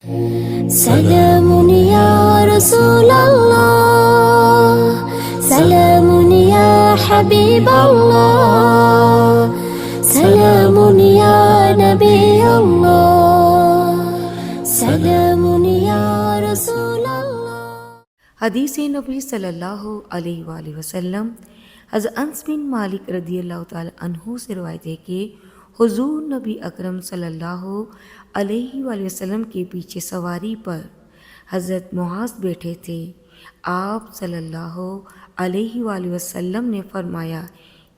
سلام یا رسول اللہ، سلام یا حبیب اللہ، سلام یا نبی اللہ، سلام یا رسول اللہ۔ حدیث نبی صلی اللہ علیہ وآلہ وسلم حضرت انس بن مالک رضی اللہ تعالی عنہ سے روایت ہے کہ حضور نبی اکرم صلی اللہ علیہ وآلہ وسلم کے پیچھے سواری پر حضرت معاذ بیٹھے تھے۔ آپ صلی اللہ علیہ وآلہ وسلم نے فرمایا،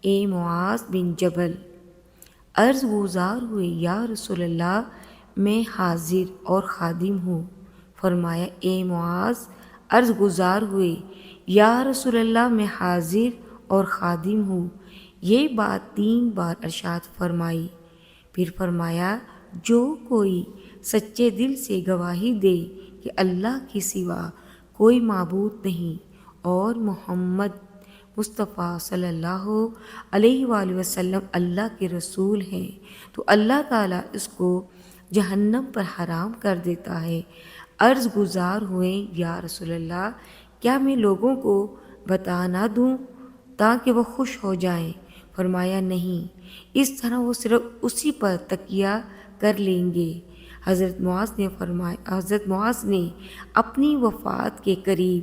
اے معاذ بن جبل، عرض گزار ہوئے، یا رسول اللہ میں حاضر اور خادم ہوں۔ فرمایا، اے معاذ، عرض گزار ہوئے، یا رسول اللہ میں حاضر اور خادم ہوں۔ یہ بات 3 بار ارشاد فرمائی، پھر فرمایا، جو کوئی سچے دل سے گواہی دے کہ اللہ کے سوا کوئی معبود نہیں اور محمد مصطفیٰ صلی اللہ علیہ وآلہ وسلم اللہ کے رسول ہیں، تو اللہ تعالیٰ اس کو جہنم پر حرام کر دیتا ہے۔ عرض گزار ہوئے، یا رسول اللہ، کیا میں لوگوں کو بتا نہ دوں تاکہ وہ خوش ہو جائیں؟ فرمایا، نہیں، اس طرح وہ صرف اسی پر تکیہ کر لیں گے۔ حضرت معاذ نے اپنی وفات کے قریب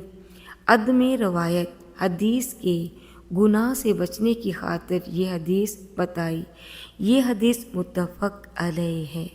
عدم روایت حدیث کے گناہ سے بچنے کی خاطر یہ حدیث بتائی۔ یہ حدیث متفق علیہ ہے۔